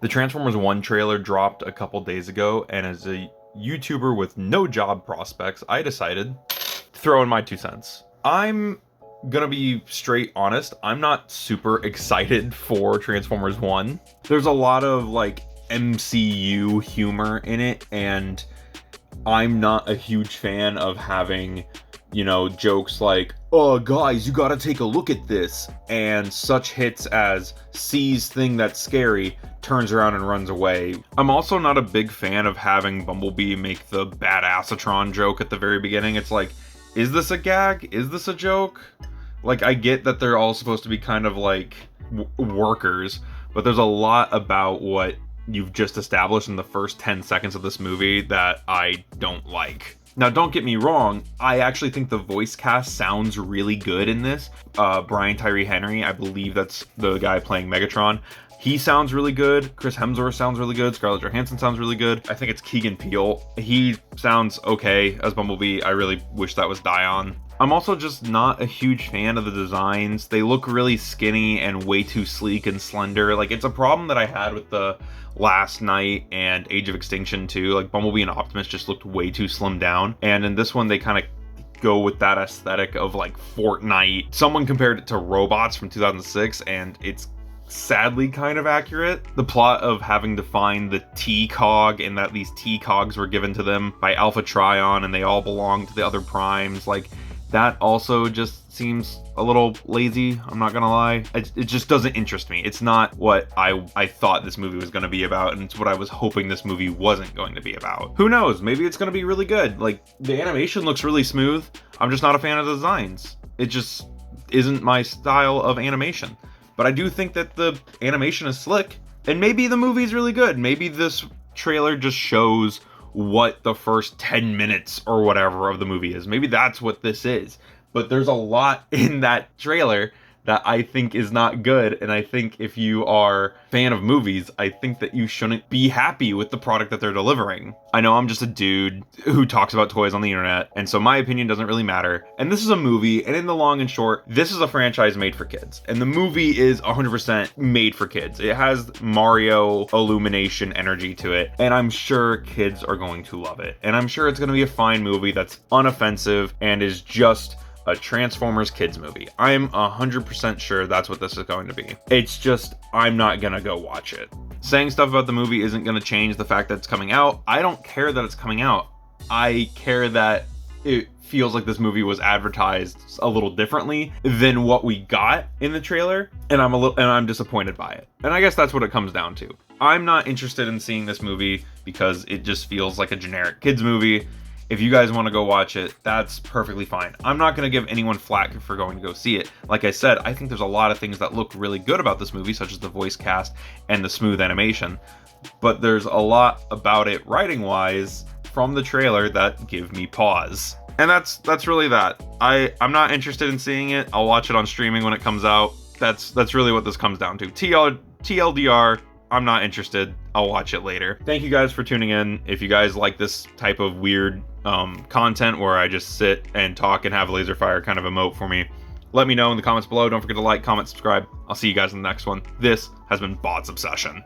The Transformers 1 trailer dropped a couple days ago, and as a YouTuber with no job prospects, I decided to throw in my 2 cents. I'm gonna be straight honest, I'm not super excited for Transformers 1. There's a lot of like MCU humor in it, and I'm not a huge fan of having, jokes like, "Oh, guys, you gotta take a look at this," and such hits as sees thing that's scary, turns around and runs away. I'm also not a big fan of having Bumblebee make the badassatron joke at the very beginning. It's like, is this a gag? Is this a joke? Like, I get that they're all supposed to be kind of like workers, but there's a lot about what you've just established in the first 10 seconds of this movie that I don't like. Now, don't get me wrong, I actually think the voice cast sounds really good in this. Brian Tyree Henry, I believe that's the guy playing Megatron. He sounds really good. Chris Hemsworth sounds really good. Scarlett Johansson sounds really good. I think it's Keegan Peele. He sounds okay as Bumblebee. I really wish that was Dion. I'm also just not a huge fan of the designs. They look really skinny and way too sleek and slender. Like, it's a problem that I had with the Last Night and Age of Extinction too. Like, Bumblebee and Optimus just looked way too slimmed down. And in this one, they kind of go with that aesthetic of like Fortnite. Someone compared it to Robots from 2006, and it's sadly kind of accurate. The plot of having to find the T-Cog, and that these T-Cogs were given to them by Alpha Trion and they all belong to the other primes, like, that also just seems a little lazy, I'm not gonna lie. It just doesn't interest me. It's not what I thought this movie was gonna be about, and it's what I was hoping this movie wasn't going to be about. Who knows, maybe it's gonna be really good. Like, the animation looks really smooth. I'm just not a fan of the designs. It just isn't my style of animation. But I do think that the animation is slick, and maybe the movie's really good. Maybe this trailer just shows what the first 10 minutes or whatever of the movie is. Maybe that's what this is. But there's a lot in that trailer that I think is not good, and I think if you are a fan of movies, I think that you shouldn't be happy with the product that they're delivering. I know I'm just a dude who talks about toys on the internet, and so my opinion doesn't really matter. And this is a movie, and in the long and short, this is a franchise made for kids. And the movie is 100% made for kids. It has Mario Illumination energy to it, and I'm sure kids are going to love it. And I'm sure it's going to be a fine movie that's unoffensive and is just a Transformers kids movie. I'm 100% sure that's what this is going to be. It's just, I'm not gonna go watch it. Saying stuff about the movie isn't gonna change the fact that it's coming out. I don't care that it's coming out. I care that it feels like this movie was advertised a little differently than what we got in the trailer, and I'm disappointed by it. And I guess that's what it comes down to. I'm not interested in seeing this movie because it just feels like a generic kids movie. If you guys want to go watch it, that's perfectly fine. I'm not going to give anyone flack for going to go see it. Like I said, I think there's a lot of things that look really good about this movie, such as the voice cast and the smooth animation. But there's a lot about it writing-wise from the trailer that give me pause. And that's really that. I'm not interested in seeing it. I'll watch it on streaming when it comes out. That's really what this comes down to. TLDR, I'm not interested. I'll watch it later. Thank you guys for tuning in. If you guys like this type of weird content where I just sit and talk and have laser fire kind of emote for me, let me know in the comments below. Don't forget to like, comment, subscribe. I'll see you guys in the next one. This has been Bots Obsession.